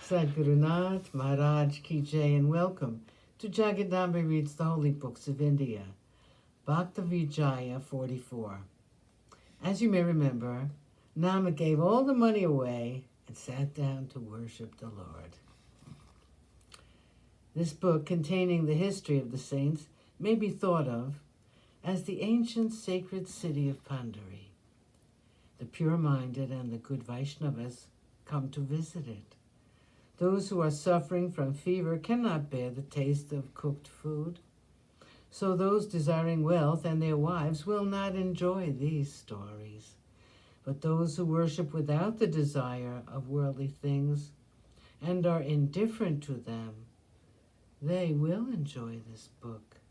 Sadhguru Nath Maharaj Ki Jai, and welcome to Jagadamba Reads the Holy Books of India, Bhaktavijaya44. As you may remember, Nama gave all the money away and sat down to worship the Lord. This book, containing the history of the saints, may be thought of as the ancient sacred city of Pandari. The pure-minded and the good Vaishnavas come to visit it. Those who are suffering from fever cannot bear the taste of cooked food, so those desiring wealth and their wives will not enjoy these stories. But those who worship without the desire of worldly things and are indifferent to them, they will enjoy this book.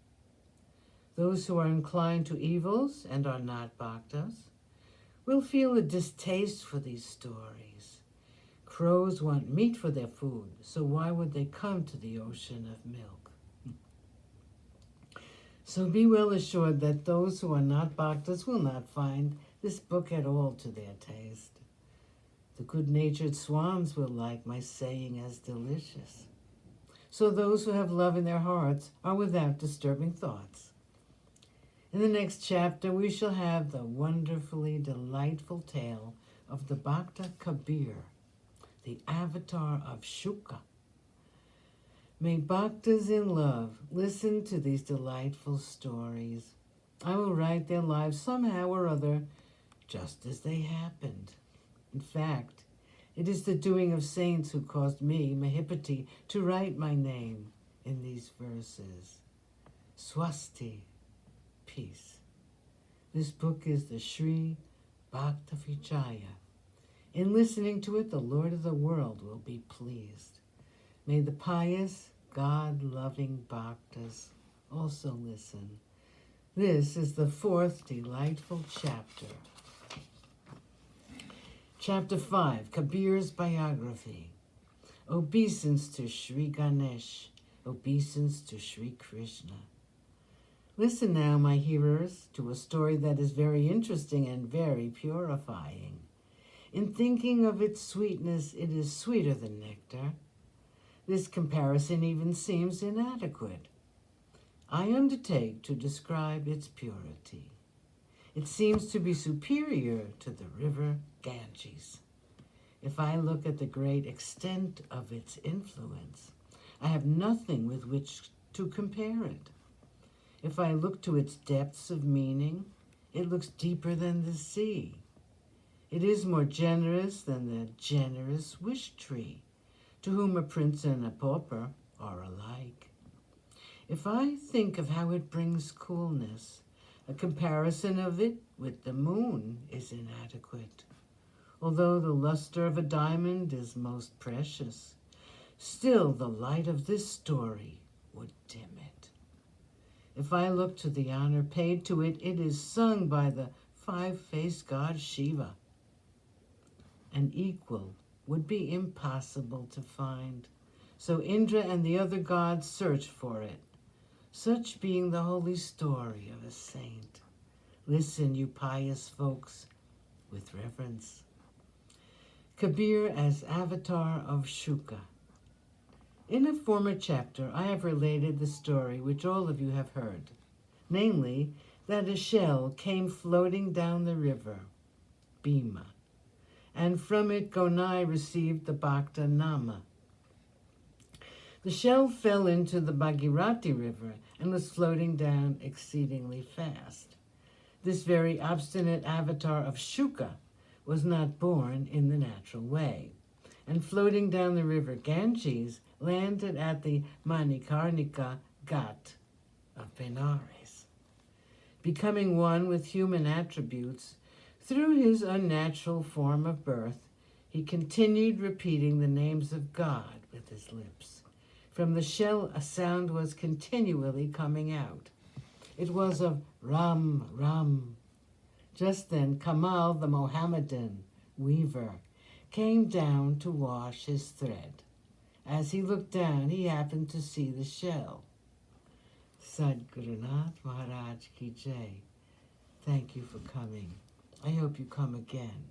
Those who are inclined to evils and are not bhaktas will feel a distaste for these stories. Crows want meat for their food, so why would they come to the ocean of milk? So be well assured that those who are not bhaktas will not find this book at all to their taste. The good-natured swans will like my saying as delicious. So those who have love in their hearts are without disturbing thoughts. In the next chapter, we shall have the wonderfully delightful tale of the Bhakta Kabir, the avatar of Shuka. May bhaktas in love listen to these delightful stories. I will write their lives somehow or other, just as they happened. In fact, it is the doing of saints who caused me, Mahipati, to write my name in these verses. Swasti, peace. This book is the Sri Bhaktavijaya. In listening to it, the Lord of the world will be pleased. May the pious, God-loving bhaktas also listen. This is the fourth delightful chapter. Chapter 5, Kabir's biography. Obeisance to Sri Ganesh, obeisance to Sri Krishna. Listen now, my hearers, to a story that is very interesting and very purifying. In thinking of its sweetness, it is sweeter than nectar. This comparison even seems inadequate. I undertake to describe its purity. It seems to be superior to the river Ganges. If I look at the great extent of its influence, I have nothing with which to compare it. If I look to its depths of meaning, it looks deeper than the sea. It is more generous than the generous wish tree, to whom a prince and a pauper are alike. If I think of how it brings coolness, a comparison of it with the moon is inadequate. Although the luster of a diamond is most precious, still the light of this story would dim it. If I look to the honor paid to it, it is sung by the five-faced god Shiva. An equal would be impossible to find, so Indra and the other gods searched for it, such being the holy story of a saint. Listen, you pious folks, with reverence. Kabir as avatar of Shuka. In a former chapter, I have related the story which all of you have heard, namely, that a shell came floating down the river, Bhima, and from it Gonai received the Bhakta Nama. The shell fell into the Bhagirathi River and was floating down exceedingly fast. This very obstinate avatar of Shuka was not born in the natural way, and floating down the river Ganges, landed at the Manikarnika Ghat of Benares. Becoming one with human attributes, through his unnatural form of birth, he continued repeating the names of God with his lips. From the shell, a sound was continually coming out. It was of Ram, Ram. Just then, Kamal, the Mohammedan weaver, came down to wash his thread. As he looked down, he happened to see the shell. Sadhguru Nath Maharaj Ki Jai. Thank you for coming. I hope you come again.